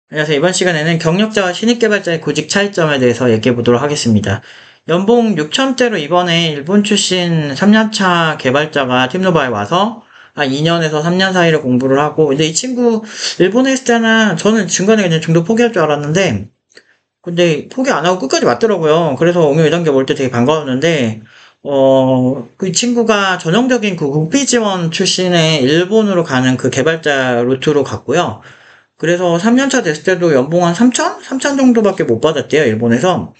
안녕하세요. 이번 시간에는 경력자와 신입 개발자의 구직 차이점에 대해서 얘기해 보도록 하겠습니다. 연봉 6천대로 이번에 일본 출신 3년차 개발자가 팀노바에 와서 한 2년에서 3년 사이를 공부를 하고, 근데 이 친구 일본에 있을 때는 저는 중간에 그냥 중도 포기할 줄 알았는데, 근데 포기 안 하고 끝까지 왔더라고요. 그래서 응용 2단계 올 때 되게 반가웠는데, 그 친구가 전형적인 그 국비 지원 출신의 일본으로 가는 그 개발자 루트로 갔고요. 그래서 3년차 됐을 때도 연봉 한 3천? 3천 정도밖에 못 받았대요, 일본에서.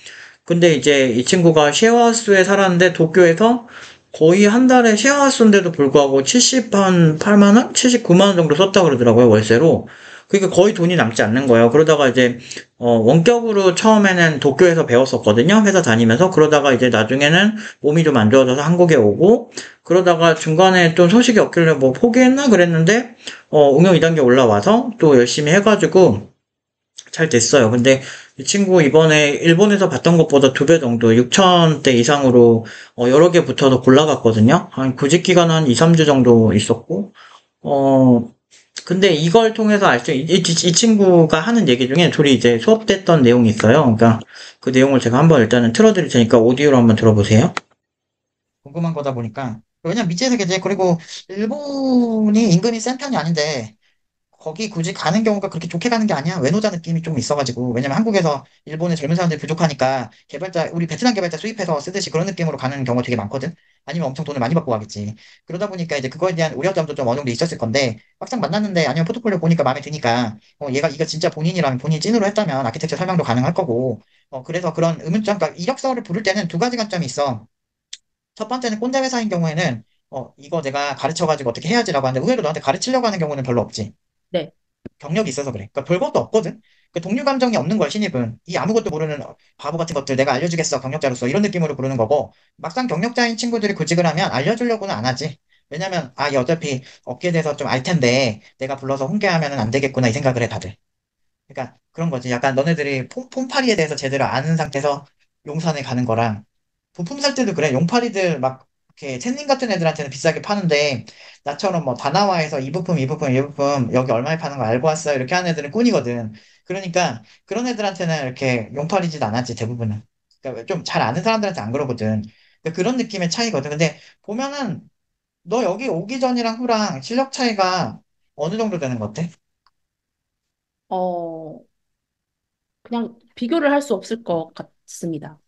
근데 이제 이 친구가 쉐어하우스에 살았는데 도쿄에서 거의 한 달에 쉐어하우스인데도 불구하고 70한 8만 원? 79만 원 정도 썼다 그러더라고요, 월세로. 그러니까 거의 돈이 남지 않는 거예요. 그러다가 이제 원격으로 처음에는 도쿄에서 배웠었거든요. 회사 다니면서. 그러다가 이제 나중에는 몸이 좀 안 좋아져서 한국에 오고, 그러다가 중간에 좀 소식이 없길래 뭐 포기했나 그랬는데 응용 2단계 올라와서 또 열심히 해가지고 잘 됐어요. 근데 이 친구 이번에 일본에서 봤던 것보다 2배 정도, 6천대 이상으로 여러 개 붙어서 골라갔거든요. 한 구직 기간 한 2, 3주 정도 있었고, 어, 근데 이걸 통해서 알 수, 이 친구가 하는 얘기 중에 둘이 이제 수업됐던 내용이 있어요. 그러니까 그 내용을 제가 한번 일단은 틀어드릴 테니까 오디오로 한번 들어보세요. 궁금한 거다 보니까. 왜냐면 미지의 세계지. 그리고 일본이 임금이 센 편이 아닌데, 거기 굳이 가는 경우가 그렇게 좋게 가는 게 아니야. 외노자 느낌이 좀 있어가지고. 왜냐면 한국에서 일본의 젊은 사람들이 부족하니까 개발자, 우리 베트남 개발자 수입해서 쓰듯이 그런 느낌으로 가는 경우가 되게 많거든. 아니면 엄청 돈을 많이 받고 가겠지. 그러다 보니까 이제 그거에 대한 우려점도 좀 어느 정도 있었을 건데, 막상 만났는데 아니면 포트폴리오 보니까 마음에 드니까, 얘가 이거 진짜 본인이라면 본인이 찐으로 했다면 아키텍처 설명도 가능할 거고, 그래서 그런 의문점, 그러니까 이력서를 부를 때는 두 가지 관점이 있어. 첫 번째는 꼰대 회사인 경우에는, 이거 내가 가르쳐가지고 어떻게 해야지라고 하는데 의외로 너한테 가르치려고 하는 경우는 별로 없지. 네. 경력이 있어서 그래. 그러니까 별것도 없거든. 그 동료 감정이 없는 거야, 신입은. 이 아무것도 모르는 바보 같은 것들 내가 알려주겠어, 경력자로서. 이런 느낌으로 부르는 거고, 막상 경력자인 친구들이 구직을 하면 알려주려고는 안 하지. 왜냐면, 얘 어차피 업계에 대해서 좀 알 텐데, 내가 불러서 훈계하면 안 되겠구나, 이 생각을 해, 다들. 그러니까 그런 거지. 약간 너네들이 폼파리에 대해서 제대로 아는 상태에서 용산에 가는 거랑, 부품 살 때도 그래. 용팔이들 막 이렇게 샌님 같은 애들한테는 비싸게 파는데 나처럼 뭐 다나와에서 이 부품 여기 얼마에 파는 거 알고 왔어요. 이렇게 하는 애들은 꾼이거든. 그러니까 그런 애들한테는 이렇게 용팔이지도 않았지 대부분은. 그러니까 좀 잘 아는 사람들한테 안 그러거든. 그러니까 그런 느낌의 차이거든. 근데 보면은 너 여기 오기 전이랑 후랑 실력 차이가 어느 정도 되는 것 같아? 어, 그냥 비교를 할 수 없을 것 같습니다.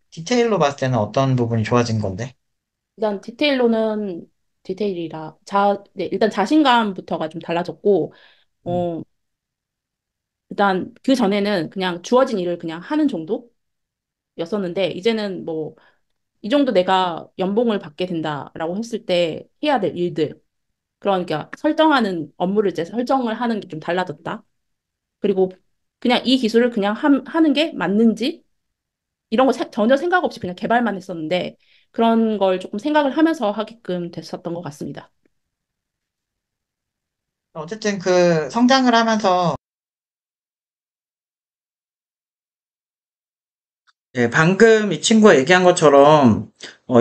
디테일로 봤을 때는 어떤 부분이 좋아진 건데? 일단 디테일로는 디테일이라 네, 일단 자신감부터가 좀 달라졌고, 음. 어, 일단 그 전에는 그냥 주어진 일을 그냥 하는 정도였었는데, 이제는 뭐, 이 정도 내가 연봉을 받게 된다라고 했을 때 해야 될 일들, 그러니까 설정하는 업무를 이제 설정을 하는 게 좀 달라졌다. 그리고 그냥 이 기술을 그냥 하는 게 맞는지, 이런 거 전혀 생각 없이 그냥 개발만 했었는데 그런 걸 조금 생각을 하면서 하게끔 됐었던 것 같습니다. 어쨌든 그 성장을 하면서 네, 방금 이 친구가 얘기한 것처럼,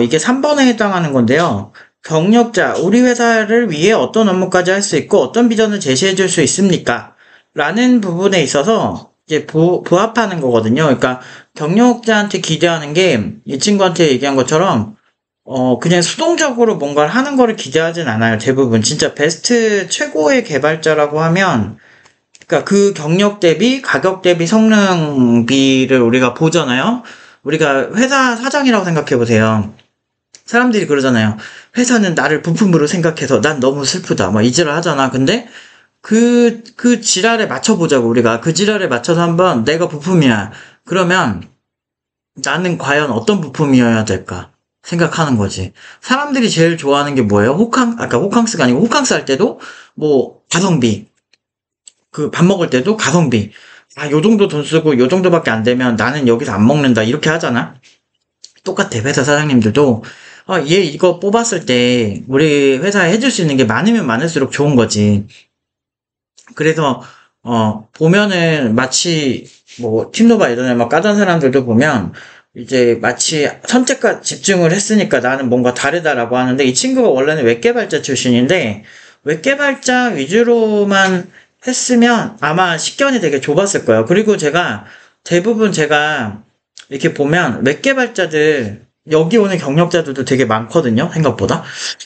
이게 3번에 해당하는 건데요. 경력자, 우리 회사를 위해 어떤 업무까지 할 수 있고, 어떤 비전을 제시해 줄 수 있습니까? 라는 부분에 있어서, 이제 부합하는 거거든요. 그러니까, 경력자한테 기대하는 게, 이 친구한테 얘기한 것처럼, 그냥 수동적으로 뭔가를 하는 거를 기대하진 않아요. 대부분. 진짜 베스트 최고의 개발자라고 하면, 그러니까 그 경력 대비 가격 대비 성능비를 우리가 보잖아요. 우리가 회사 사장이라고 생각해 보세요. 사람들이 그러잖아요. 회사는 나를 부품으로 생각해서 난 너무 슬프다. 막 이지랄 하잖아. 근데 그 지랄에 맞춰보자고, 우리가. 그 지랄에 맞춰서 한번 내가 부품이야. 그러면 나는 과연 어떤 부품이어야 될까? 생각하는 거지. 사람들이 제일 좋아하는 게 뭐예요? 아까 호캉스가 아니고 호캉스 할 때도 뭐 가성비. 그 밥 먹을 때도 가성비. 요 정도 돈 쓰고 요 정도밖에 안 되면 나는 여기서 안 먹는다. 이렇게 하잖아. 똑같아. 회사 사장님들도 얘 이거 뽑았을 때 우리 회사에 해줄 수 있는 게 많으면 많을수록 좋은 거지. 그래서 보면은 마치 뭐 팀노바 이런 애막 까던 사람들도 보면 이제 마치 선택과 집중을 했으니까 나는 뭔가 다르다라고 하는데 이 친구가 원래는 웹 개발자 출신인데 웹 개발자 위주로만 했으면 아마 식견이 되게 좁았을 거예요. 그리고 대부분 제가 이렇게 보면 웹 개발자들, 여기 오는 경력자들도 되게 많거든요, 생각보다.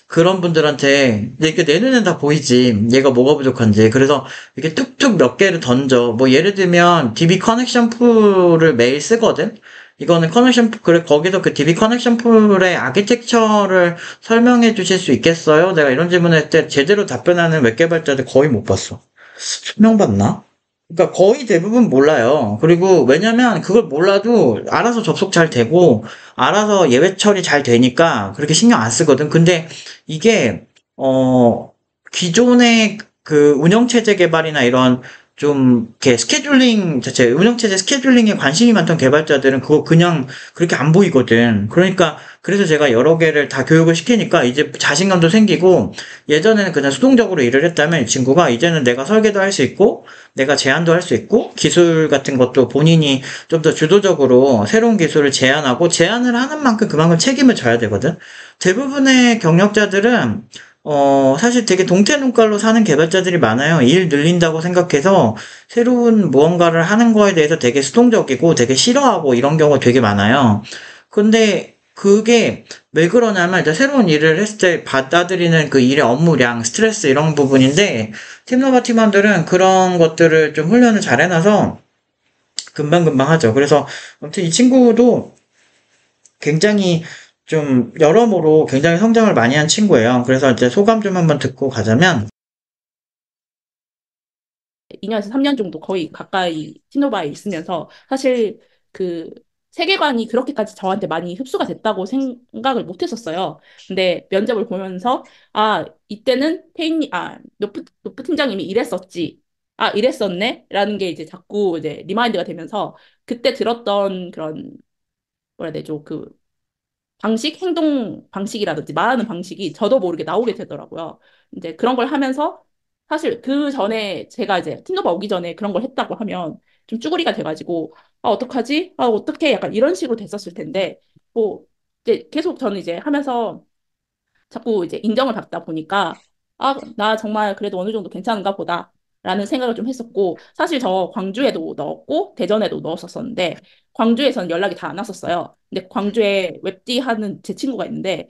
그런 분들한테 이렇게 내 눈엔 다 보이지, 얘가 뭐가 부족한지. 그래서 이렇게 툭툭 몇 개를 던져. 뭐 예를 들면 DB 커넥션 풀을 매일 쓰거든. 이거는 커넥션 풀, 그래, 거기서 그 DB 커넥션 풀의 아키텍처를 설명해 주실 수 있겠어요? 내가 이런 질문할 때 제대로 답변하는 웹 개발자들 거의 못 봤어. 수명받나? 그러니까 거의 대부분 몰라요. 그리고 왜냐면 그걸 몰라도 알아서 접속 잘 되고 알아서 예외 처리 잘 되니까 그렇게 신경 안 쓰거든. 근데 이게 어 기존의 그 운영체제 개발이나 이런 좀 이렇게 스케줄링 자체 운영체제 스케줄링에 관심이 많던 개발자들은 그거 그냥 그렇게 안 보이거든. 그러니까 그래서 제가 여러 개를 다 교육을 시키니까 이제 자신감도 생기고, 예전에는 그냥 수동적으로 일을 했다면 이 친구가 이제는 내가 설계도 할 수 있고 내가 제안도 할 수 있고 기술 같은 것도 본인이 좀 더 주도적으로 새로운 기술을 제안하고 제안을 하는 만큼 그만큼 책임을 져야 되거든. 대부분의 경력자들은 사실 되게 동태 눈깔로 사는 개발자들이 많아요. 일 늘린다고 생각해서 새로운 무언가를 하는 거에 대해서 되게 수동적이고 되게 싫어하고 이런 경우가 되게 많아요. 근데 그게 왜 그러냐면 일단 새로운 일을 했을 때 받아들이는 그 일의 업무량, 스트레스 이런 부분인데, 팀노바 팀원들은 그런 것들을 좀 훈련을 잘 해놔서 금방금방 하죠. 그래서 아무튼 이 친구도 굉장히 좀 여러모로 굉장히 성장을 많이 한 친구예요. 그래서 이제 소감 좀 한번 듣고 가자면, 2년에서 3년 정도 거의 가까이 티노바에 있으면서 사실 그 세계관이 그렇게까지 저한테 많이 흡수가 됐다고 생각을 못 했었어요. 근데 면접을 보면서 아, 이때는 노프 팀장님이 이랬었지. 아, 이랬었네? 라는 게 이제 자꾸 이제 리마인드가 되면서 그때 들었던 그런 뭐라 해야 되죠? 그 행동 방식이라든지 말하는 방식이 저도 모르게 나오게 되더라고요. 이제 그런 걸 하면서 사실 그 전에 제가 이제 팀노바 오기 전에 그런 걸 했다고 하면 좀 쭈구리가 돼가지고 아, 어떡하지? 아, 어떡해? 약간 이런 식으로 됐었을 텐데 뭐 이제 계속 저는 이제 하면서 자꾸 이제 인정을 받다 보니까 아, 나 정말 그래도 어느 정도 괜찮은가 보다. 라는 생각을 좀 했었고, 사실 저 광주에도 넣었고, 대전에도 넣었었는데, 광주에서는 연락이 다 안 왔었어요. 근데 광주에 웹디 하는 제 친구가 있는데,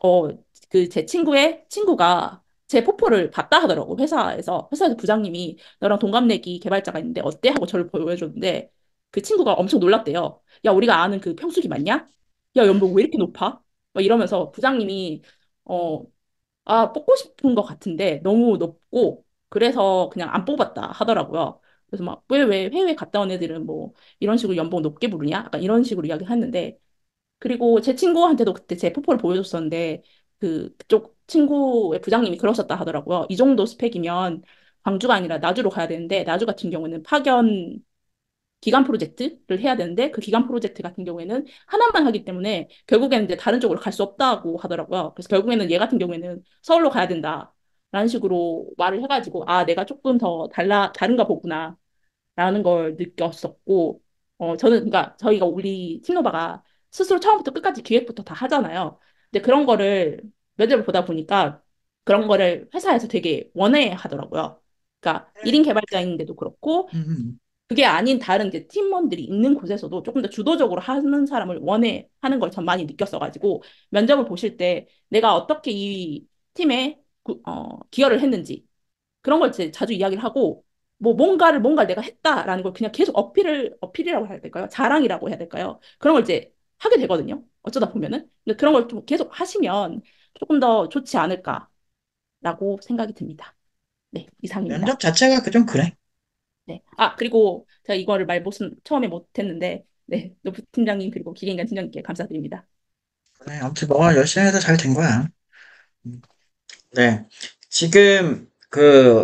어, 그 제 친구의 친구가 제 포포를 봤다 하더라고, 회사에서 부장님이 너랑 동갑내기 개발자가 있는데 어때? 하고 저를 보여줬는데, 그 친구가 엄청 놀랐대요. 야, 우리가 아는 그 평수기 맞냐? 야, 연봉 왜 이렇게 높아? 막 이러면서 부장님이, 어, 아, 뽑고 싶은 것 같은데 너무 높고 그래서 그냥 안 뽑았다 하더라고요. 그래서 막 왜 해외 갔다 온 애들은 뭐 이런 식으로 연봉 높게 부르냐? 약간 이런 식으로 이야기했는데 그리고 제 친구한테도 그때 제 포포를 보여줬었는데 그쪽 친구의 부장님이 그러셨다 하더라고요. 이 정도 스펙이면 광주가 아니라 나주로 가야 되는데 나주 같은 경우는 파견 기간 프로젝트를 해야 되는데 그 기간 프로젝트 같은 경우에는 하나만 하기 때문에 결국에는 이제 다른 쪽으로 갈 수 없다고 하더라고요. 그래서 결국에는 얘 같은 경우에는 서울로 가야 된다. 라는 식으로 말을 해가지고 아 내가 조금 더 다른가 보구나 라는 걸 느꼈었고 저는 그러니까 저희가 우리 팀노바가 스스로 처음부터 끝까지 기획부터 다 하잖아요. 근데 그런 거를 면접을 보다 보니까 그런 거를 회사에서 되게 원해 하더라고요. 그러니까 1인 개발자인데도 그렇고 음, 그게 아닌 다른 이제 팀원들이 있는 곳에서도 조금 더 주도적으로 하는 사람을 원해 하는 걸 전 많이 느꼈어가지고 면접을 보실 때 내가 어떻게 이 팀에 기여를 했는지 그런 걸 이제 자주 이야기를 하고 뭐 뭔가를 내가 했다라는 걸 그냥 계속 어필이라고 해야 될까요? 자랑이라고 해야 될까요? 그런 걸 이제 하게 되거든요. 어쩌다 보면은. 근데 그런 걸 좀 계속 하시면 조금 더 좋지 않을까라고 생각이 듭니다. 네, 이상입니다. 면접 자체가 그 좀 그래. 네. 아, 그리고 제가 이거를 처음에 못했는데, 네. 노프 팀장님 그리고 기계인간 팀장님께 감사드립니다. 그래, 아무튼 너가 열심히 해서 잘 된 거야. 네. 지금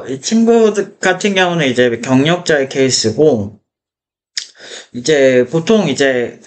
이 친구 같은 경우는 이제 경력자의 케이스고, 이제 보통 이제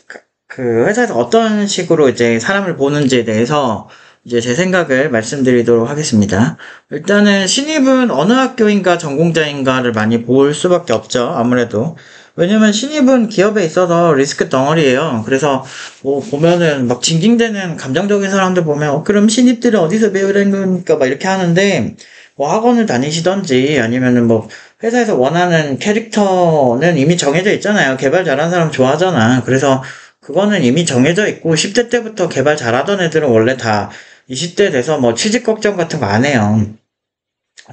그 회사에서 어떤 식으로 이제 사람을 보는지에 대해서 이제 제 생각을 말씀드리도록 하겠습니다. 일단은 신입은 어느 학교인가 전공자인가를 많이 볼 수밖에 없죠. 아무래도. 왜냐면 신입은 기업에 있어서 리스크 덩어리예요. 그래서 뭐 보면은 막 징징대는 감정적인 사람들 보면 그럼 신입들은 어디서 배우는 겁니까? 막 이렇게 하는데 뭐 학원을 다니시던지 아니면은 뭐 회사에서 원하는 캐릭터는 이미 정해져 있잖아요. 개발 잘하는 사람 좋아하잖아. 그래서 그거는 이미 정해져 있고 10대 때부터 개발 잘하던 애들은 원래 다 20대 돼서 뭐 취직 걱정 같은 거 안 해요.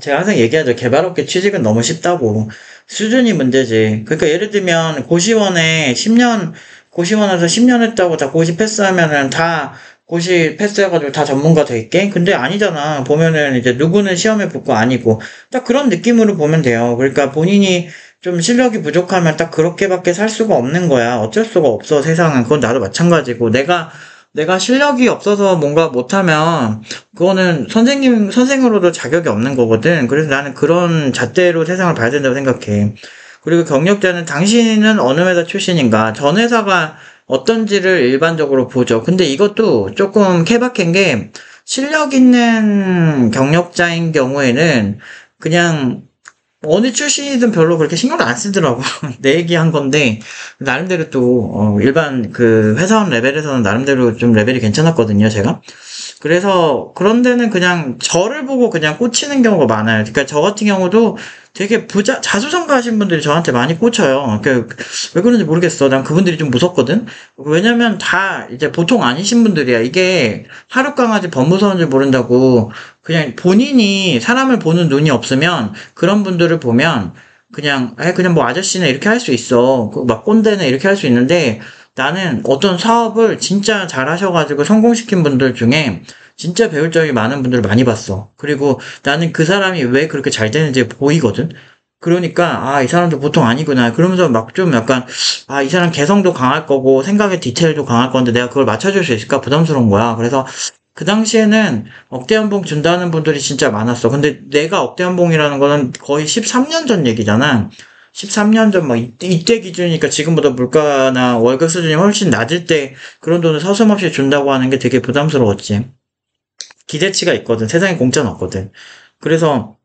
제가 항상 얘기하죠. 개발업계 취직은 너무 쉽다고. 수준이 문제지. 그러니까 예를 들면 고시원에 10년, 고시원에서 10년 했다고 다 고시 패스하면은 다 고시 패스해가지고 다 전문가 될게? 근데 아니잖아. 보면은 이제 누구는 시험에 붙고 아니고. 딱 그런 느낌으로 보면 돼요. 그러니까 본인이 좀 실력이 부족하면 딱 그렇게밖에 살 수가 없는 거야. 어쩔 수가 없어, 세상은. 그건 나도 마찬가지고. 내가 실력이 없어서 뭔가 못하면 그거는 선생으로도 자격이 없는 거거든. 그래서 나는 그런 잣대로 세상을 봐야 된다고 생각해. 그리고 경력자는 당신은 어느 회사 출신인가, 전 회사가 어떤지를 일반적으로 보죠. 근데 이것도 조금 케바케인 게, 실력 있는 경력자인 경우에는 그냥 어느 출신이든 별로 그렇게 신경을 안 쓰더라고. 내 얘기한 건데, 나름대로 또, 일반 그 회사원 레벨에서는 나름대로 좀 레벨이 괜찮았거든요, 제가. 그래서 그런 데는 그냥 저를 보고 그냥 꽂히는 경우가 많아요. 그러니까 저 같은 경우도 되게 자수성가하신 분들이 저한테 많이 꽂혀요. 왜 그런지 모르겠어. 난 그분들이 좀 무섭거든? 왜냐면 다 이제 보통 아니신 분들이야. 이게 하룻강아지 법무사인 줄 모른다고, 그냥 본인이 사람을 보는 눈이 없으면 그런 분들을 보면 그냥 뭐 아저씨네 이렇게 할 수 있어. 막 꼰대네 이렇게 할 수 있는데, 나는 어떤 사업을 진짜 잘 하셔가지고 성공시킨 분들 중에 진짜 배울 점이 많은 분들을 많이 봤어. 그리고 나는 그 사람이 왜 그렇게 잘 되는지 보이거든? 그러니까, 아, 이 사람도 보통 아니구나. 그러면서 막 좀 약간, 아, 이 사람 개성도 강할 거고, 생각의 디테일도 강할 건데, 내가 그걸 맞춰줄 수 있을까? 부담스러운 거야. 그래서 그 당시에는 억대 연봉 준다는 분들이 진짜 많았어. 근데 내가 억대 연봉이라는 거는 거의 13년 전 얘기잖아. 13년 전, 뭐, 이때 기준이니까 지금보다 물가나 월급 수준이 훨씬 낮을 때 그런 돈을 서슴없이 준다고 하는 게 되게 부담스러웠지. 기대치가 있거든. 세상에 공짜는 없거든. 그래서,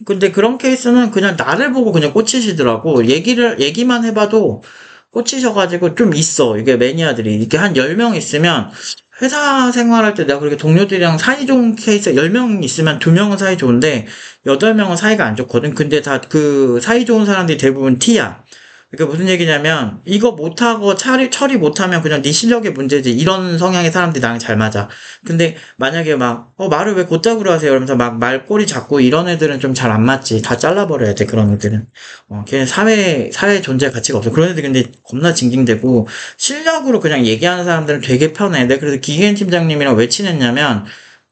근데 그런 케이스는 그냥 나를 보고 그냥 꽂히시더라고. 얘기만 해봐도 꽂히셔가지고 좀 있어. 이게 매니아들이. 이렇게 한 10명 있으면, 회사 생활할 때 내가 그렇게 동료들이랑 사이 좋은 케이스 10명 있으면 2명은 사이 좋은데 8명은 사이가 안 좋거든. 근데 다 그 사이 좋은 사람들이 대부분 T야. 그러니까 무슨 얘기냐면, 이거 못하고 처리 못하면 그냥 네 실력의 문제지. 이런 성향의 사람들이 나랑 잘 맞아. 근데 만약에 막 말을 왜 곧다구로 하세요 이러면서 막 말꼬리 잡고 이런 애들은 좀 잘 안 맞지. 다 잘라버려야 돼, 그런 애들은. 걔는 사회 존재 가치가 없어. 그런 애들 근데 겁나 징징대고, 실력으로 그냥 얘기하는 사람들은 되게 편해. 내가 그래서 기계인 팀장님이랑 왜 친했냐면,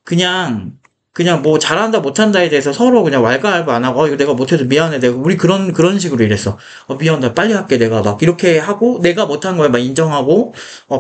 그냥 뭐 잘한다 못한다에 대해서 서로 그냥 왈가왈부 안 하고, 이거 내가 못해서 미안해, 내가 우리 그런 식으로 일했어. 미안하다, 빨리 할게, 내가 막 이렇게 하고, 내가 못한 거에 막 인정하고,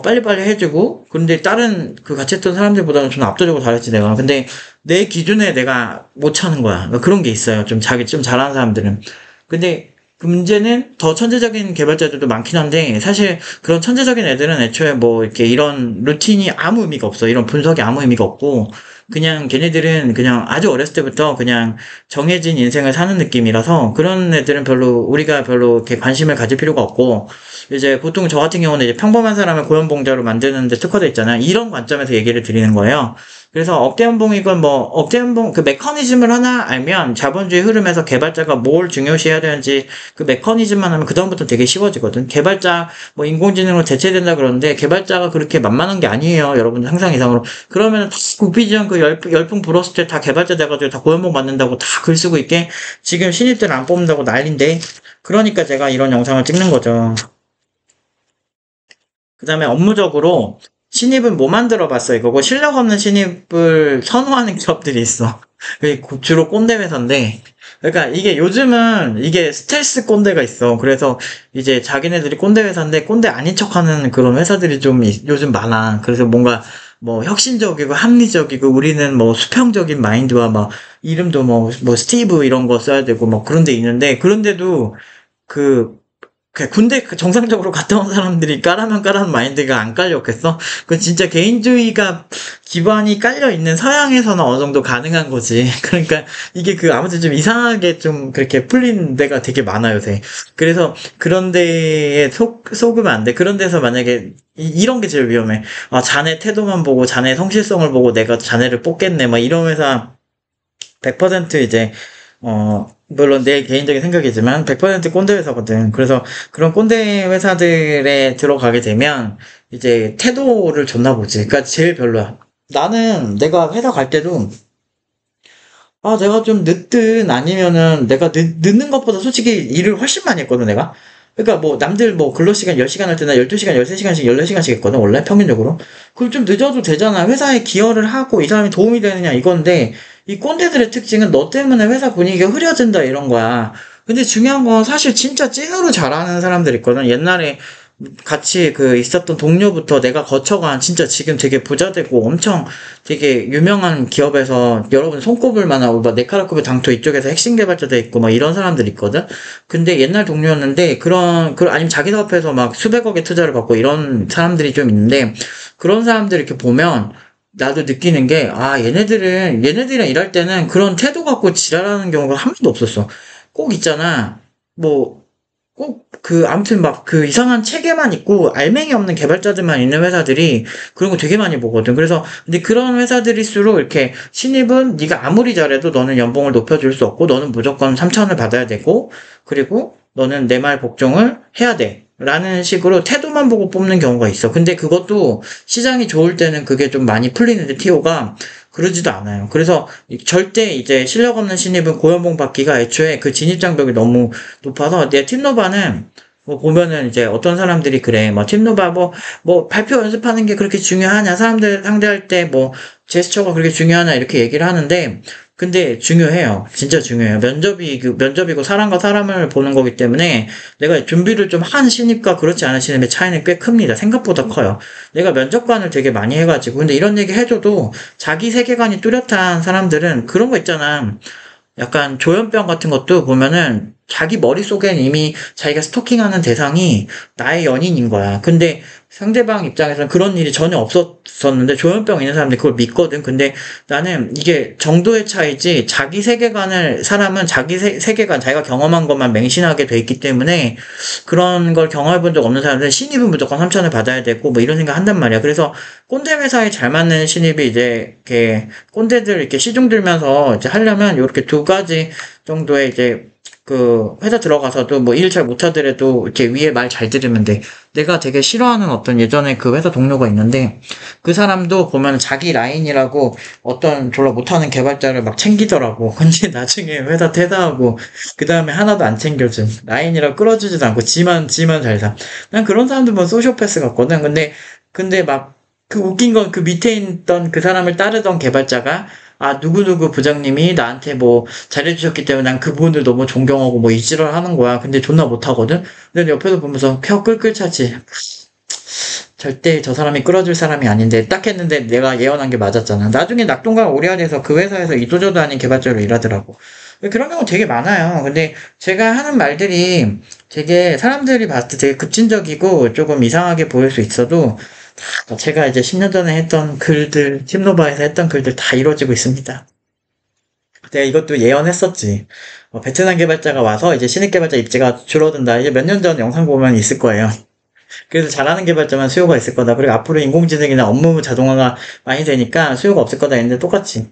빨리빨리 해주고. 근데 다른 그 같이 했던 사람들보다는 좀 압도적으로 잘했지, 내가. 근데 내 기준에 내가 못 차는 거야. 그러니까 그런 게 있어요, 좀 잘하는 사람들은. 근데 그 문제는 더 천재적인 개발자들도 많긴 한데, 사실 그런 천재적인 애들은 애초에 뭐 이렇게 이런 루틴이 아무 의미가 없어. 이런 분석이 아무 의미가 없고, 그냥 걔네들은 그냥 아주 어렸을 때부터 그냥 정해진 인생을 사는 느낌이라서, 그런 애들은 우리가 별로 이렇게 관심을 가질 필요가 없고, 이제 보통 저 같은 경우는 이제 평범한 사람을 고연봉자로 만드는데 특화돼 있잖아요. 이런 관점에서 얘기를 드리는 거예요. 그래서 억대연봉이건 뭐 억대연봉 그 메커니즘을 하나 알면, 자본주의 흐름에서 개발자가 뭘 중요시해야 되는지 그 메커니즘만 하면 그다음부터 되게 쉬워지거든. 개발자 뭐 인공지능으로 대체된다 그러는데, 개발자가 그렇게 만만한 게 아니에요, 여러분. 상상 이상으로. 그러면 구피지언 그 열풍 불었을 때 다 개발자 돼가지고 다 고연봉 받는다고 다 글 쓰고 있게, 지금 신입들 안 뽑는다고 난린데. 그러니까 제가 이런 영상을 찍는 거죠. 그 다음에 업무적으로 신입은 뭐 만들어 봤어 이거고, 실력 없는 신입을 선호하는 기업들이 있어. 그게 주로 꼰대 회사인데, 그러니까 이게 요즘은 이게 스텔스 꼰대가 있어. 그래서 이제 자기네들이 꼰대 회사인데 꼰대 아닌 척하는 그런 회사들이 좀 요즘 많아. 그래서 뭔가 뭐 혁신적이고 합리적이고, 우리는 뭐 수평적인 마인드와 막 이름도 뭐 스티브 이런 거 써야 되고 뭐 그런 데 있는데, 그런데도 그 군대 정상적으로 갔다 온 사람들이 까라면 까라는 마인드가 안 깔렸겠어? 그 진짜 개인주의가 기반이 깔려 있는 서양에서는 어느 정도 가능한 거지. 그러니까 이게 아무튼 좀 이상하게 좀 그렇게 풀린 데가 되게 많아 요새. 그래서 그런 데에 속으면 안 돼. 그런 데서 만약에 이런 게 제일 위험해. 자네 태도만 보고, 자네 성실성을 보고 내가 자네를 뽑겠네, 막 이런 회사 100% 이제 물론 내 개인적인 생각이지만 100% 꼰대 회사거든. 그래서 그런 꼰대 회사들에 들어가게 되면 이제 태도를 존나 보지. 그러니까 제일 별로야. 나는 내가 회사 갈 때도 내가 좀 늦든 아니면은 내가 늦는 것보다 솔직히 일을 훨씬 많이 했거든, 내가. 그러니까 뭐 남들 뭐 근로시간 10시간 할 때나 12시간, 13시간씩, 14시간씩 했거든, 원래 평균적으로. 그럼 좀 늦어도 되잖아. 회사에 기여를 하고 이 사람이 도움이 되느냐 이건데 이 꼰대들의 특징은 너 때문에 회사 분위기가 흐려진다 이런 거야. 근데 중요한 건 사실 진짜 찐으로 잘하는 사람들 있거든. 옛날에 같이 그 있었던 동료부터 내가 거쳐간 진짜 지금 되게 부자 되고 엄청 되게 유명한 기업에서 여러분 손꼽을 만한 막 네카라급의 당토 이쪽에서 핵심 개발자 돼 있고 막 이런 사람들 있거든. 근데 옛날 동료였는데 아니면 자기 사업해서 막 수백억의 투자를 받고 이런 사람들이 좀 있는데 그런 사람들 이렇게 보면 나도 느끼는 게 얘네들이랑 일할 때는 그런 태도 갖고 지랄하는 경우가 한 번도 없었어. 꼭 있잖아. 뭐 꼭 아무튼 막 이상한 체계만 있고 알맹이 없는 개발자들만 있는 회사들이 그런 거 되게 많이 보거든. 그래서 근데 그런 회사들일수록 이렇게 신입은 네가 아무리 잘해도 너는 연봉을 높여줄 수 없고 너는 무조건 3천을 받아야 되고 그리고 너는 내 말 복종을 해야 돼. 라는 식으로 태도만 보고 뽑는 경우가 있어. 근데 그것도 시장이 좋을 때는 그게 좀 많이 풀리는데 TO가 그러지도 않아요. 그래서 절대 이제 실력 없는 신입은 고연봉 받기가 애초에 그 진입 장벽이 너무 높아서 내 팀노바는 뭐 보면은 이제 어떤 사람들이 그래 뭐 팀노바 뭐 발표 연습하는 게 그렇게 중요하냐 사람들 상대할 때 뭐 제스처가 그렇게 중요하냐 이렇게 얘기를 하는데 근데 중요해요. 진짜 중요해요. 면접이고 사람과 사람을 보는 거기 때문에 내가 준비를 좀 한 신입과 그렇지 않은 신입의 차이는 꽤 큽니다. 생각보다 커요. 내가 면접관을 되게 많이 해가지고 근데 이런 얘기 해줘도 자기 세계관이 뚜렷한 사람들은 그런 거 있잖아. 약간 조현병 같은 것도 보면은 자기 머릿속엔 이미 자기가 스토킹하는 대상이 나의 연인인 거야. 근데 상대방 입장에서는 그런 일이 전혀 없었었는데 조현병 있는 사람들이 그걸 믿거든. 근데 나는 이게 정도의 차이지 사람은 자기 세계관, 자기가 경험한 것만 맹신하게 돼 있기 때문에 그런 걸 경험해 본 적 없는 사람들은 신입은 무조건 3천을 받아야 되고 뭐 이런 생각 한단 말이야. 그래서 꼰대 회사에 잘 맞는 신입이 이제 이렇게 꼰대들 이렇게 시중 들면서 이제 하려면 이렇게 두 가지 정도의 이제 회사 들어가서도 뭐 일 잘 못하더라도 이렇게 위에 말 잘 들으면 돼. 내가 되게 싫어하는 어떤 예전에 그 회사 동료가 있는데 그 사람도 보면 자기 라인이라고 어떤 졸라 못하는 개발자를 막 챙기더라고. 근데 나중에 회사 퇴사하고 그 다음에 하나도 안 챙겨줌. 라인이라고 끌어주지도 않고 지만 잘 사. 난 그런 사람들 보면 소시오패스 같거든. 근데 막 그 웃긴 건 그 밑에 있던 그 사람을 따르던 개발자가 누구누구 부장님이 나한테 뭐 잘해주셨기 때문에 난 그분을 너무 존경하고 뭐 이지랄 하는 거야. 근데 존나 못하거든? 근데 옆에서 보면서 혀 끌끌 차지. 절대 저 사람이 끌어줄 사람이 아닌데 딱 했는데 내가 예언한 게 맞았잖아. 나중에 낙동강 오리알에서 그 회사에서 이도저도 아닌 개발자로 일하더라고. 그런 경우 되게 많아요. 근데 제가 하는 말들이 되게 사람들이 봤을 때 되게 급진적이고 조금 이상하게 보일 수 있어도 제가 이제 10년 전에 했던 글들, 팀노바에서 했던 글들 다 이루어지고 있습니다. 내가 이것도 예언했었지. 베트남 개발자가 와서 이제 신입 개발자 입지가 줄어든다. 이제 몇 년 전 영상 보면 있을 거예요. 그래서 잘하는 개발자만 수요가 있을 거다. 그리고 앞으로 인공지능이나 업무 자동화가 많이 되니까 수요가 없을 거다 했는데 똑같이.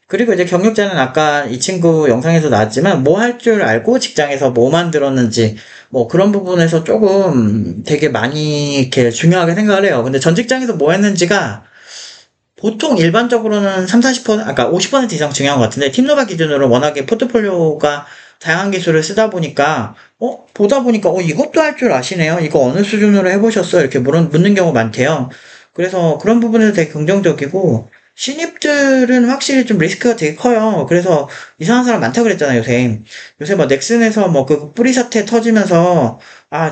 그리고 이제 경력자는 아까 이 친구 영상에서 나왔지만 뭐 할 줄 알고 직장에서 뭐 만들었는지 뭐 그런 부분에서 조금 되게 많이 이렇게 중요하게 생각을 해요. 근데 전 직장에서 뭐 했는지가 보통 일반적으로는 3, 40%, 아까 50% 이상 중요한 것 같은데 팀노바 기준으로 워낙에 포트폴리오가 다양한 기술을 쓰다 보니까 보다 보니까 이것도 할 줄 아시네요. 이거 어느 수준으로 해보셨어요? 이렇게 묻는 경우가 많대요. 그래서 그런 부분에서 되게 긍정적이고 신입들은 확실히 좀 리스크가 되게 커요. 그래서 이상한 사람 많다 그랬잖아요, 요새. 요새 뭐 넥슨에서 뭐 그 뿌리 사태 터지면서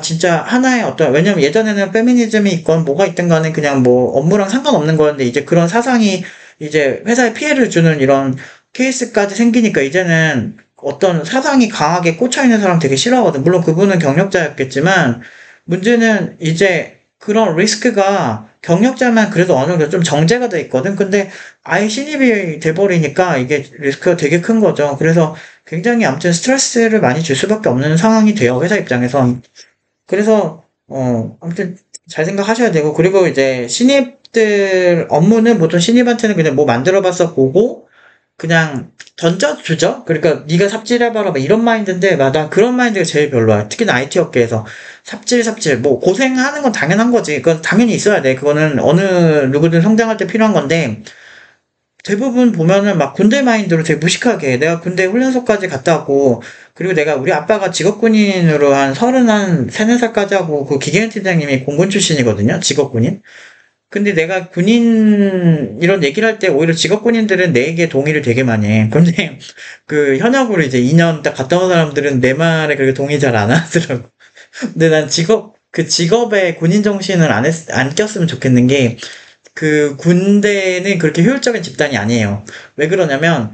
진짜 하나의 왜냐면 예전에는 페미니즘이 있건 뭐가 있든 간에 그냥 뭐 업무랑 상관없는 거였는데 이제 그런 사상이 이제 회사에 피해를 주는 이런 케이스까지 생기니까 이제는 어떤 사상이 강하게 꽂혀있는 사람 되게 싫어하거든. 물론 그분은 경력자였겠지만 문제는 이제 그런 리스크가 경력자만 그래도 어느 정도 좀 정제가 돼 있거든. 근데 아예 신입이 돼버리니까 이게 리스크가 되게 큰 거죠. 그래서 굉장히 아무튼 스트레스를 많이 줄 수밖에 없는 상황이 돼요. 회사 입장에선. 그래서 아무튼 잘 생각하셔야 되고 그리고 이제 신입들 업무는 보통 신입한테는 그냥 뭐 만들어봐서 보고 그냥 던져주죠. 그러니까 네가 삽질해봐라 막 이런 마인드인데 난 그런 마인드가 제일 별로야. 특히나 IT 업계에서 삽질 뭐 고생하는 건 당연한 거지. 그건 당연히 있어야 돼. 그거는 어느 누구든 성장할 때 필요한 건데 대부분 보면은 막 군대 마인드로 되게 무식하게 해. 내가 군대 훈련소까지 갔다 왔고 그리고 내가 우리 아빠가 직업군인으로 한 서른 한 세네 살까지 하고 그 기계현 팀장님이 공군 출신이거든요. 직업군인. 근데 내가 군인 이런 얘기를 할 때 오히려 직업군인들은 내 얘기에 동의를 되게 많이 해. 근데 그 현역으로 이제 2년 딱 갔다 온 사람들은 내 말에 그렇게 동의 잘 안 하더라고. 근데 난 그 직업에 군인 정신을 안 꼈으면 좋겠는 게 그 군대는 그렇게 효율적인 집단이 아니에요. 왜 그러냐면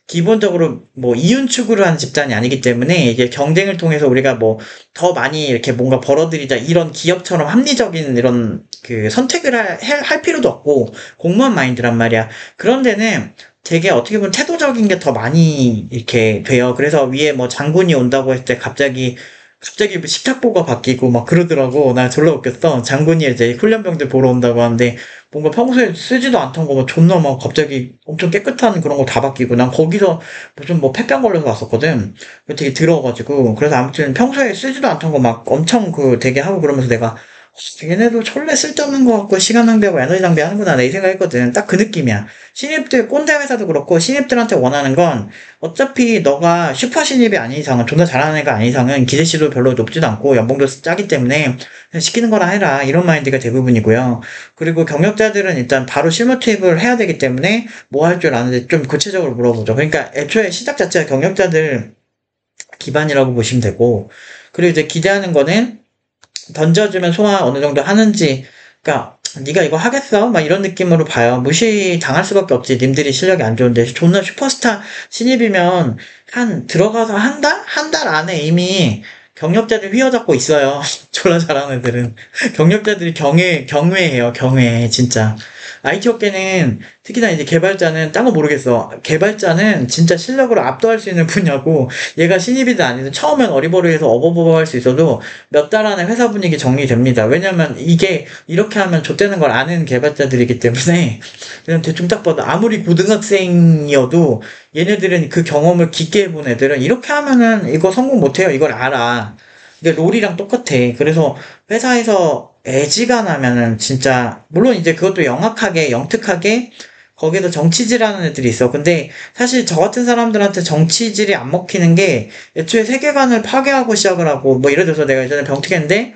기본적으로 뭐 이윤 추구를 하는 집단이 아니기 때문에 이게 경쟁을 통해서 우리가 뭐 더 많이 이렇게 뭔가 벌어들이자 이런 기업처럼 합리적인 이런 그 선택을 할 필요도 없고 공무원 마인드란 말이야. 그런 데는 되게 어떻게 보면 태도적인 게 더 많이 이렇게 돼요. 그래서 위에 뭐 장군이 온다고 했을 때 갑자기 뭐 식탁보가 바뀌고 막 그러더라고. 나 졸라 웃겼어. 장군이 이제 훈련병들 보러 온다고 하는데 뭔가 평소에 쓰지도 않던 거 막 존나 막 갑자기 엄청 깨끗한 그런 거 다 바뀌고 난 거기서 무슨 뭐 폐병 걸려서 왔었거든. 되게 더러워가지고 그래서 아무튼 평소에 쓰지도 않던 거 막 엄청 그 되게 하고 그러면서 내가 얘네도 철래 쓸데없는 거 같고 시간 낭비하고 에너지 낭비하는구나 내 생각했거든. 딱 그 느낌이야. 신입들 꼰대 회사도 그렇고 신입들한테 원하는 건 어차피 너가 슈퍼 신입이 아닌 이상은 존나 잘하는 애가 아닌 이상은 기대치도 별로 높지도 않고 연봉도 짜기 때문에 그냥 시키는 거나 해라 이런 마인드가 대부분이고요. 그리고 경력자들은 일단 바로 실무 투입을 해야 되기 때문에 뭐 할 줄 아는데 좀 구체적으로 물어보죠. 그러니까 애초에 시작 자체가 경력자들 기반이라고 보시면 되고 그리고 이제 기대하는 거는 던져주면 소화 어느 정도 하는지, 그러니까 네가 이거 하겠어? 막 이런 느낌으로 봐요. 무시 당할 수밖에 없지. 님들이 실력이 안 좋은데 존나 슈퍼스타 신입이면 한 들어가서 한 달? 한 달 안에 이미 경력자들 휘어잡고 있어요. 졸라 잘하는 애들은 경력자들이 경외해요. 경외해 진짜. IT 업계는 특히나 이제 개발자는 딴 거 모르겠어. 개발자는 진짜 실력으로 압도할 수 있는 분야고 얘가 신입이든 아니든 처음엔 어리버리해서 어버버버 할 수 있어도 몇 달 안에 회사 분위기 정리됩니다. 왜냐면 이게 이렇게 하면 좆되는 걸 아는 개발자들이기 때문에 그냥 대충 딱 봐도 아무리 고등학생이어도 얘네들은 그 경험을 깊게 해본 애들은 이렇게 하면은 이거 성공 못해요. 이걸 알아. 근데 롤이랑 똑같아. 그래서 회사에서 애지가 나면은 진짜 물론 이제 그것도 영악하게 영특하게 거기에서 정치질하는 애들이 있어. 근데 사실 저 같은 사람들한테 정치질이 안 먹히는 게 애초에 세계관을 파괴하고 시작을 하고 뭐 예를 들어서 내가 예전에 병특했는데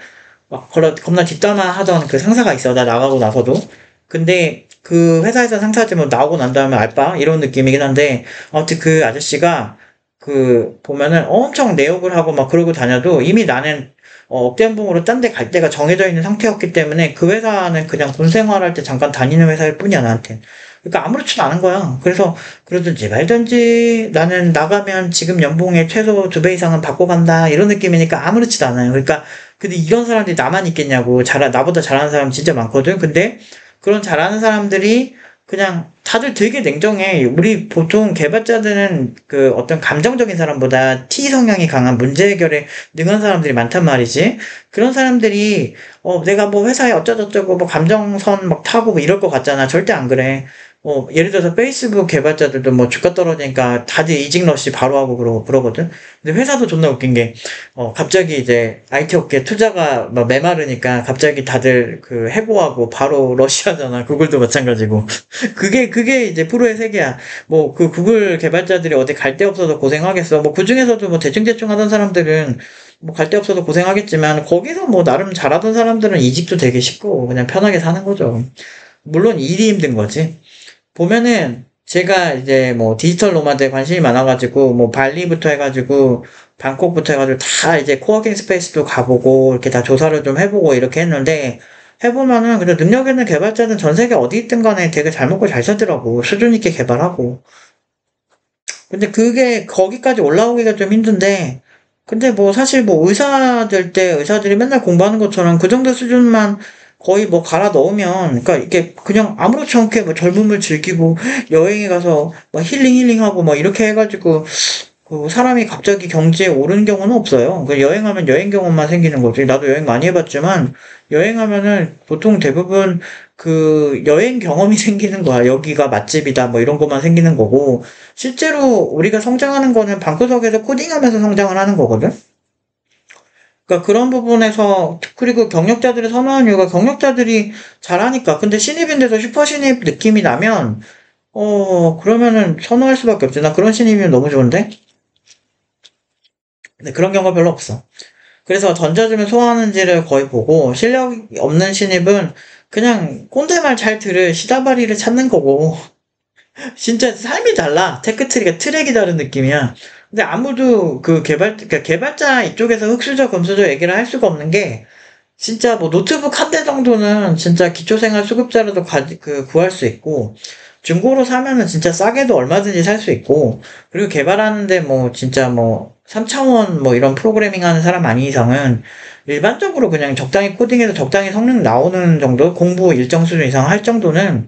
막 겁나 뒷담화하던 그 상사가 있어. 나 나가고 나서도. 근데 그 회사에서 상사지만 나오고 난 다음에 알바 이런 느낌이긴 한데 아무튼 그 아저씨가 그 보면은 엄청 내욕을 하고 막 그러고 다녀도 이미 나는 억대연봉으로 딴데 갈 데가 정해져 있는 상태였기 때문에 그 회사는 그냥 군 생활할 때 잠깐 다니는 회사일 뿐이야 나한테. 그러니까 아무렇지도 않은 거야. 그래서 그러든지 말든지 나는 나가면 지금 연봉의 최소 2배 이상은 받고 간다 이런 느낌이니까 아무렇지도 않아요. 그러니까 근데 이런 사람들이 나만 있겠냐고. 나보다 잘하는 사람 진짜 많거든. 근데 그런 잘하는 사람들이 그냥 다들 되게 냉정해. 우리 보통 개발자들은 그 어떤 감정적인 사람보다 T 성향이 강한 문제 해결에 능한 사람들이 많단 말이지. 그런 사람들이 내가 뭐 회사에 어쩌고저쩌고 뭐 감정선 막 타고 뭐 이럴 것 같잖아. 절대 안 그래. 예를 들어서 페이스북 개발자들도 뭐 주가 떨어지니까 다들 이직 러시 바로 하고 그러거든. 근데 회사도 존나 웃긴 게 갑자기 이제 IT 업계 투자가 막 메마르니까 갑자기 다들 그 해고하고 바로 러시하잖아. 구글도 마찬가지고. 그게 이제 프로의 세계야. 뭐 그 구글 개발자들이 어디 갈 데 없어서 고생하겠어. 뭐 그 중에서도 뭐 대충대충 하던 사람들은 뭐 갈 데 없어서 고생하겠지만 거기서 뭐 나름 잘하던 사람들은 이직도 되게 쉽고 그냥 편하게 사는 거죠. 물론 일이 힘든 거지. 보면은 제가 이제 뭐 디지털 노마드에 관심이 많아가지고 뭐 발리부터 해가지고 방콕부터 해가지고 다 이제 코워킹 스페이스도 가보고 이렇게 다 조사를 좀 해보고 이렇게 했는데 해보면은 그래도 능력 있는 개발자는 전 세계 어디 있든 간에 되게 잘 먹고 잘 살더라고. 수준 있게 개발하고. 근데 그게 거기까지 올라오기가 좀 힘든데 근데 뭐 사실 뭐 의사들 때 의사들이 맨날 공부하는 것처럼 그 정도 수준만 거의 뭐 갈아 넣으면 그러니까 이게 그냥 아무렇지 않게 뭐 젊음을 즐기고 여행에 가서 뭐 힐링하고 뭐 이렇게 해가지고 그 사람이 갑자기 경제에 오르는 경우는 없어요. 그 여행하면 여행 경험만 생기는 거지. 나도 여행 많이 해봤지만 여행하면은 보통 대부분 그 여행 경험이 생기는 거야. 여기가 맛집이다 뭐 이런 것만 생기는 거고 실제로 우리가 성장하는 거는 방구석에서 코딩하면서 성장을 하는 거거든. 그러니까 그런 부분에서 그리고 경력자들을 선호하는 이유가 경력자들이 잘하니까. 근데 신입인데도 슈퍼 신입 느낌이 나면 그러면은 선호할 수밖에 없지. 나 그런 신입이면 너무 좋은데. 근데 그런 경우가 별로 없어. 그래서 던져주면 소화하는지를 거의 보고 실력이 없는 신입은 그냥 꼰대말 잘 들을 시다바리를 찾는 거고 진짜 삶이 달라. 테크트리가 트랙이 다른 느낌이야. 근데 아무도 그러니까 개발자 이쪽에서 흑수저 금수저 얘기를 할 수가 없는 게 진짜 뭐 노트북 한 대 정도는 진짜 기초생활 수급자라도 구할 수 있고 중고로 사면은 진짜 싸게도 얼마든지 살 수 있고 그리고 개발하는데 뭐 진짜 뭐 3차원 뭐 이런 프로그래밍 하는 사람 아닌 이상은 일반적으로 그냥 적당히 코딩해서 적당히 성능 나오는 정도 공부 일정 수준 이상 할 정도는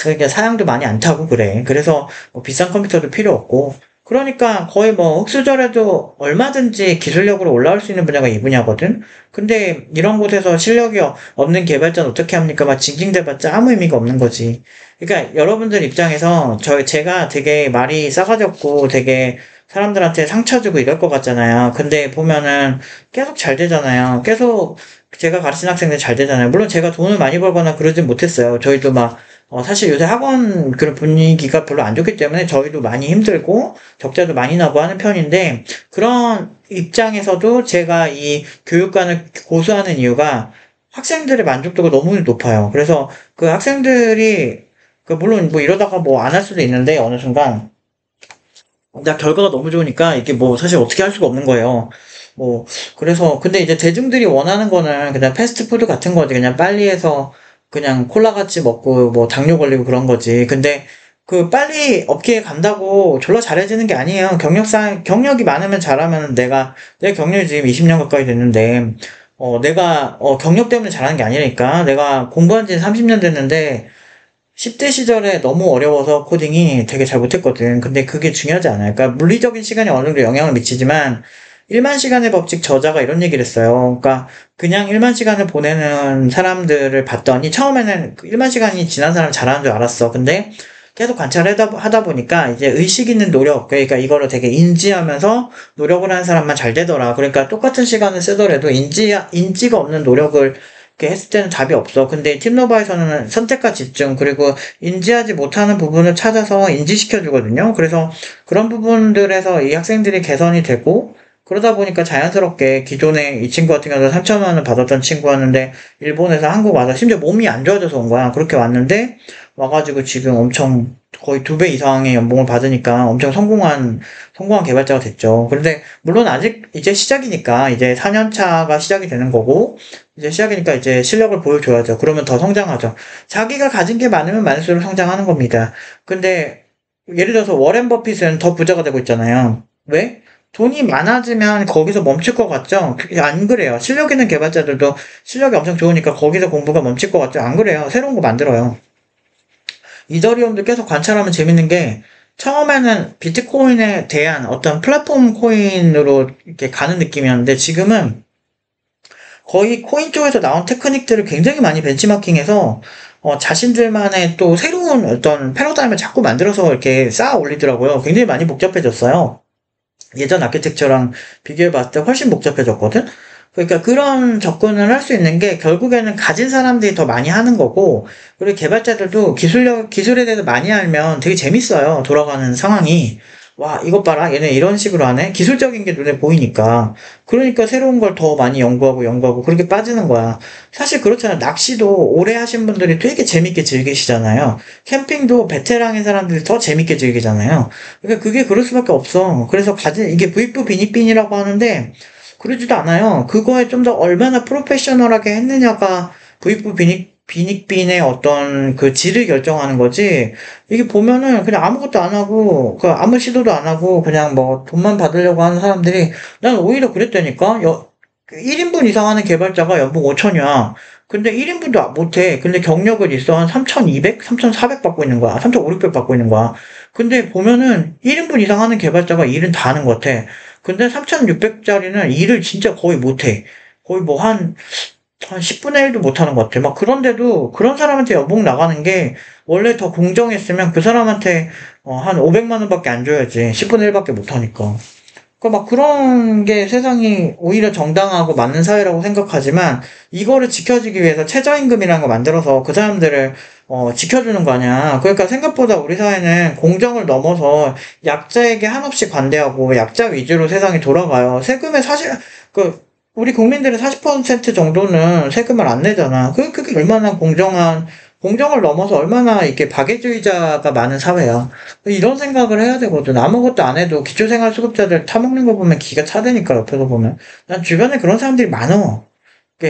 그러니까 사양도 많이 안 타고 그래. 그래서 뭐 비싼 컴퓨터도 필요 없고. 그러니까 거의 뭐 흑수저라도 얼마든지 기술력으로 올라올 수 있는 분야가 이 분야거든? 근데 이런 곳에서 실력이 없는 개발자는 어떻게 합니까? 막 징징대봤자 아무 의미가 없는 거지. 그러니까 여러분들 입장에서 제가 되게 말이 싸가지 없고 되게 사람들한테 상처 주고 이럴 것 같잖아요. 근데 보면은 계속 잘 되잖아요. 계속 제가 가르친 학생들 잘 되잖아요. 물론 제가 돈을 많이 벌거나 그러진 못했어요. 저희도 막 사실 요새 학원 그런 분위기가 별로 안 좋기 때문에 저희도 많이 힘들고 적자도 많이 나고 하는 편인데 그런 입장에서도 제가 이 교육관을 고수하는 이유가 학생들의 만족도가 너무 높아요. 그래서 그 학생들이 물론 뭐 이러다가 뭐 안 할 수도 있는데 어느 순간 나 결과가 너무 좋으니까 이게 뭐 사실 어떻게 할 수가 없는 거예요. 뭐 그래서 근데 이제 대중들이 원하는 거는 그냥 패스트푸드 같은 거지. 그냥 빨리 해서 그냥 콜라 같이 먹고 뭐 당뇨 걸리고 그런 거지. 근데 그 빨리 업계에 간다고 졸라 잘해지는 게 아니에요. 경력이 많으면 잘하면 내 경력이 지금 20년 가까이 됐는데 내가 경력 때문에 잘하는 게 아니니까 내가 공부한 지 30년 됐는데 10대 시절에 너무 어려워서 코딩이 되게 잘 못했거든. 근데 그게 중요하지 않아요. 그러니까 물리적인 시간이 어느 정도 영향을 미치지만 1만 시간의 법칙 저자가 이런 얘기를 했어요. 그러니까 그냥 1만 시간을 보내는 사람들을 봤더니 처음에는 1만 시간이 지난 사람 잘하는 줄 알았어. 근데 계속 관찰하다 보니까 이제 의식 있는 노력, 그러니까 이거를 되게 인지하면서 노력을 하는 사람만 잘 되더라. 그러니까 똑같은 시간을 쓰더라도 인지가 없는 노력을 이렇게 했을 때는 답이 없어. 근데 팀노바에서는 선택과 집중, 그리고 인지하지 못하는 부분을 찾아서 인지시켜주거든요. 그래서 그런 부분들에서 이 학생들이 개선이 되고, 그러다 보니까 자연스럽게 기존에 이 친구 같은 경우는 3천만 원을 받았던 친구였는데, 일본에서 한국 와서 심지어 몸이 안 좋아져서 온 거야. 그렇게 왔는데, 와가지고 지금 엄청 거의 2배 이상의 연봉을 받으니까 엄청 성공한 개발자가 됐죠. 그런데 물론 아직 이제 시작이니까 이제 4년 차가 시작이 되는 거고 이제 시작이니까 이제 실력을 보여줘야죠. 그러면 더 성장하죠. 자기가 가진 게 많으면 많을수록 성장하는 겁니다. 근데 예를 들어서 워렌 버핏은 더 부자가 되고 있잖아요. 왜? 돈이 많아지면 거기서 멈출 것 같죠? 안 그래요. 실력 있는 개발자들도 실력이 엄청 좋으니까 거기서 공부가 멈출 것 같죠? 안 그래요. 새로운 거 만들어요. 이더리움도 계속 관찰하면 재밌는 게 처음에는 비트코인에 대한 어떤 플랫폼 코인으로 이렇게 가는 느낌이었는데 지금은 거의 코인 쪽에서 나온 테크닉들을 굉장히 많이 벤치마킹해서 자신들만의 또 새로운 어떤 패러다임을 자꾸 만들어서 이렇게 쌓아 올리더라고요. 굉장히 많이 복잡해졌어요. 예전 아키텍처랑 비교해봤을 때 훨씬 복잡해졌거든? 그러니까 그런 접근을 할 수 있는 게 결국에는 가진 사람들이 더 많이 하는 거고, 그리고 개발자들도 기술에 대해서 많이 알면 되게 재밌어요. 돌아가는 상황이. 와, 이것 봐라. 얘네 이런 식으로 하네? 기술적인 게 눈에 보이니까. 그러니까 새로운 걸 더 많이 연구하고, 그렇게 빠지는 거야. 사실 그렇잖아요. 낚시도 오래 하신 분들이 되게 재밌게 즐기시잖아요. 캠핑도 베테랑인 사람들이 더 재밌게 즐기잖아요. 그러니까 그게 그럴 수밖에 없어. 그래서 이게 부익부 빈익빈이라고 하는데, 그러지도 않아요. 그거에 좀 더 얼마나 프로페셔널하게 했느냐가 부익부 빈익빈의 어떤 그 질을 결정하는 거지. 이게 보면은 그냥 아무것도 안 하고, 아무 시도도 안 하고, 그냥 뭐 돈만 받으려고 하는 사람들이, 난 오히려 그랬다니까? 1인분 이상 하는 개발자가 연봉 5천이야. 근데 1인분도 못해. 근데 경력을 있어. 한 3,200, 3,400 받고 있는 거야. 3,500, 600 받고 있는 거야. 근데 보면은 1인분 이상 하는 개발자가 일은 다 하는 것 같아. 근데 3,600짜리는 일을 진짜 거의 못해. 거의 뭐 한 10분의 1도 못하는 것 같아. 막 그런데도 그런 사람한테 연봉 나가는 게 원래 더 공정했으면 그 사람한테 한 500만 원밖에 안 줘야지. 10분의 1밖에 못하니까. 그러니까 막 그런 게 세상이 오히려 정당하고 맞는 사회라고 생각하지만 이거를 지켜주기 위해서 최저임금이라는 거 만들어서 그 사람들을 지켜주는 거 아니야. 그러니까 생각보다 우리 사회는 공정을 넘어서 약자에게 한없이 관대하고 약자 위주로 세상이 돌아가요. 세금의 사실 그 우리 국민들의 40% 정도는 세금을 안 내잖아. 그게 얼마나 공정을 넘어서 얼마나 이렇게 박애주의자가 많은 사회야. 이런 생각을 해야 되거든. 아무것도 안 해도 기초생활수급자들 타먹는 거 보면 기가 차대니까, 옆에서 보면. 난 주변에 그런 사람들이 많어.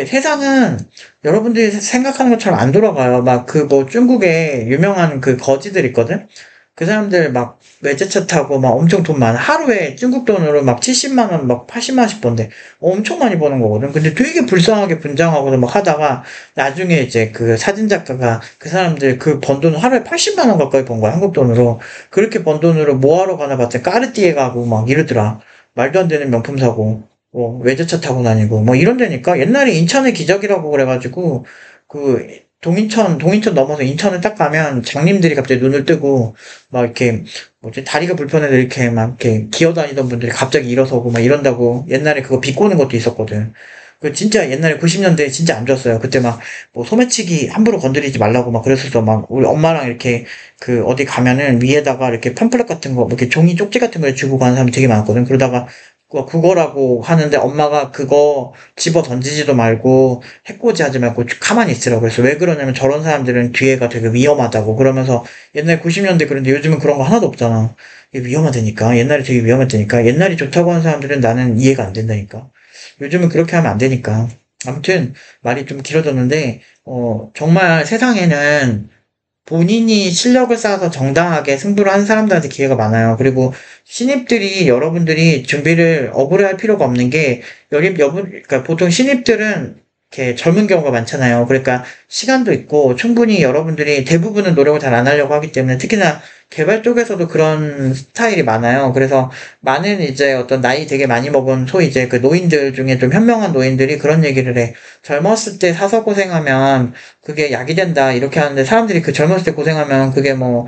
세상은 여러분들이 생각하는 것처럼 안 돌아가요. 막 그 뭐 중국에 유명한 그 거지들 있거든? 그 사람들 막 외제차 타고 막 엄청 돈 많아. 하루에 중국 돈으로 막 70만 원, 막 80만 원씩 번대. 엄청 많이 버는 거거든. 근데 되게 불쌍하게 분장하고서 막 하다가 나중에 이제 그 사진 작가가 그 사람들 그 번 돈 하루에 80만 원 가까이 번 거야. 한국 돈으로. 그렇게 번 돈으로 뭐 하러 가나 봤더니 까르띠에 가고 막 이러더라. 말도 안 되는 명품 사고. 외제차 타고 다니고 뭐 이런 데니까 옛날에 인천의 기적이라고 그래가지고 그 동인천 넘어서 인천을 딱 가면 장님들이 갑자기 눈을 뜨고 막 이렇게 뭐지 다리가 불편해서 이렇게 막 이렇게 기어다니던 분들이 갑자기 일어서고 막 이런다고 옛날에 그거 비꼬는 것도 있었거든. 그 진짜 옛날에 90년대에 진짜 안 좋았어요. 그때 막 뭐 소매치기 함부로 건드리지 말라고 막 그랬었어. 막 우리 엄마랑 이렇게 그 어디 가면은 위에다가 이렇게 팜플렛 같은 거, 뭐 이렇게 종이 쪽지 같은 거 주고 가는 사람이 되게 많았거든. 그러다가 국어라고 하는데 엄마가 그거 집어 던지지도 말고 해코지 하지 말고 가만히 있으라고 그래서 왜 그러냐면 저런 사람들은 뒤에가 되게 위험하다고 그러면서 옛날 90년대 그런데 요즘은 그런 거 하나도 없잖아. 이게 위험하다니까. 옛날에 되게 위험했다니까. 옛날이 좋다고 하는 사람들은 나는 이해가 안 된다니까. 요즘은 그렇게 하면 안 되니까. 아무튼 말이 좀 길어졌는데 정말 세상에는 본인이 실력을 쌓아서 정당하게 승부를 하는 사람들한테 기회가 많아요. 그리고 신입들이 여러분들이 준비를 억울해 할 필요가 없는 게 그러니까 보통 신입들은 이렇게 젊은 경우가 많잖아요. 그러니까 시간도 있고 충분히 여러분들이 대부분은 노력을 잘 안 하려고 하기 때문에 특히나 개발 쪽에서도 그런 스타일이 많아요. 그래서 많은 이제 어떤 나이 되게 많이 먹은 소위 이제 그 노인들 중에 좀 현명한 노인들이 그런 얘기를 해. 젊었을 때 사서 고생하면 그게 약이 된다 이렇게 하는데 사람들이 그 젊었을 때 고생하면 그게 뭐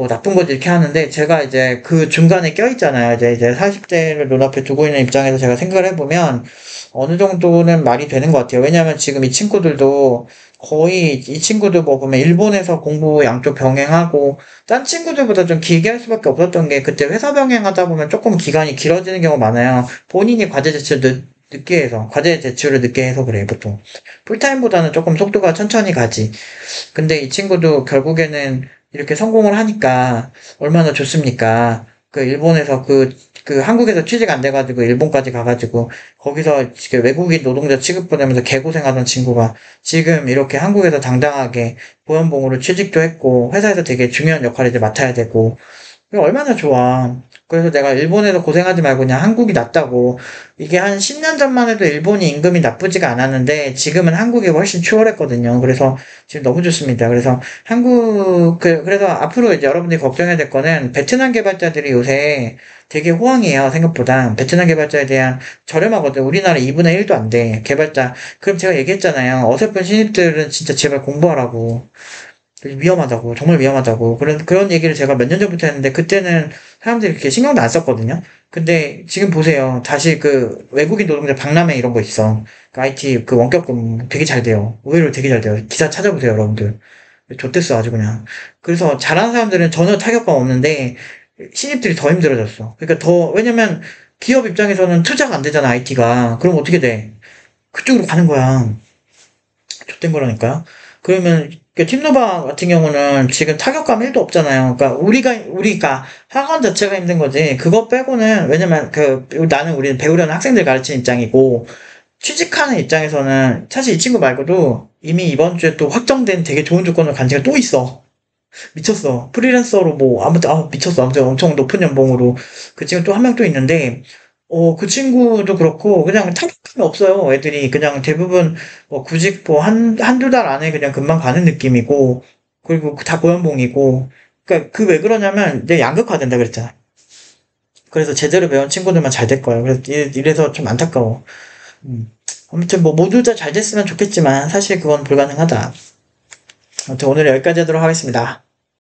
나쁜 거지 이렇게 하는데 제가 이제 그 중간에 껴있잖아요. 이제 40대를 눈앞에 두고 있는 입장에서 제가 생각을 해보면 어느 정도는 말이 되는 것 같아요. 왜냐하면 지금 이 친구들도 거의 이 친구들 뭐 보면 일본에서 공부 양쪽 병행하고 딴 친구들보다 좀 길게 할 수밖에 없었던 게 그때 회사 병행하다 보면 조금 기간이 길어지는 경우가 많아요. 본인이 과제 제출 늦게 해서 과제 제출을 늦게 해서 그래 보통 풀타임보다는 조금 속도가 천천히 가지. 근데 이 친구도 결국에는 이렇게 성공을 하니까 얼마나 좋습니까? 그 일본에서 그 한국에서 취직 안 돼가지고 일본까지 가가지고 거기서 지금 외국인 노동자 취급받으면서 개고생하던 친구가 지금 이렇게 한국에서 당당하게 보연봉으로 취직도 했고 회사에서 되게 중요한 역할을 이제 맡아야 되고 얼마나 좋아. 그래서 내가 일본에서 고생하지 말고 그냥 한국이 낫다고. 이게 한 10년 전만 해도 일본이 임금이 나쁘지가 않았는데 지금은 한국이 훨씬 추월했거든요. 그래서 지금 너무 좋습니다. 그래서 그래서 앞으로 이제 여러분들이 걱정해야 될 거는 베트남 개발자들이 요새 되게 호황이에요. 생각보다. 베트남 개발자에 대한 저렴하거든. 우리나라 2분의 1도 안 돼. 개발자. 그럼 제가 얘기했잖아요. 어설픈 신입들은 진짜 제발 공부하라고. 위험하다고, 정말 위험하다고. 그런 얘기를 제가 몇 년 전부터 했는데, 그때는 사람들이 그렇게 신경도 안 썼거든요? 근데 지금 보세요. 다시 그 외국인 노동자 박람회 이런 거 있어. 그 IT 그 원격 근무 되게 잘 돼요. 의외로 되게 잘 돼요. 기사 찾아보세요, 여러분들. 좋댔어, 아주 그냥. 그래서 잘하는 사람들은 전혀 타격감 없는데, 신입들이 더 힘들어졌어. 그러니까 왜냐면 기업 입장에서는 투자가 안 되잖아, IT가. 그럼 어떻게 돼? 그쪽으로 가는 거야. 좆된 거라니까요. 그러면 팀노바 같은 경우는 지금 타격감 1도 없잖아요. 그러니까 우리가 학원 자체가 힘든 거지. 그거 빼고는 왜냐면 나는 우리는 배우려는 학생들 가르치는 입장이고 취직하는 입장에서는 사실 이 친구 말고도 이미 이번 주에 또 확정된 되게 좋은 조건을 간 지가 또 있어. 미쳤어. 프리랜서로 뭐 아무튼 미쳤어. 아무튼 엄청 높은 연봉으로 그 친구 또 한 명 또 있는데 그 친구도 그렇고, 그냥 타격감이 없어요. 애들이 그냥 대부분, 구직 한두 달 안에 그냥 금방 가는 느낌이고, 그리고 다 고연봉이고, 그러니까 그 왜 그러냐면 이제 양극화된다 그랬잖아. 그래서 제대로 배운 친구들만 잘 될 거야. 그래서 이래서 좀 안타까워. 음. 아무튼 뭐 모두 다 잘 됐으면 좋겠지만 사실 그건 불가능하다. 아무튼 오늘 여기까지 하도록 하겠습니다.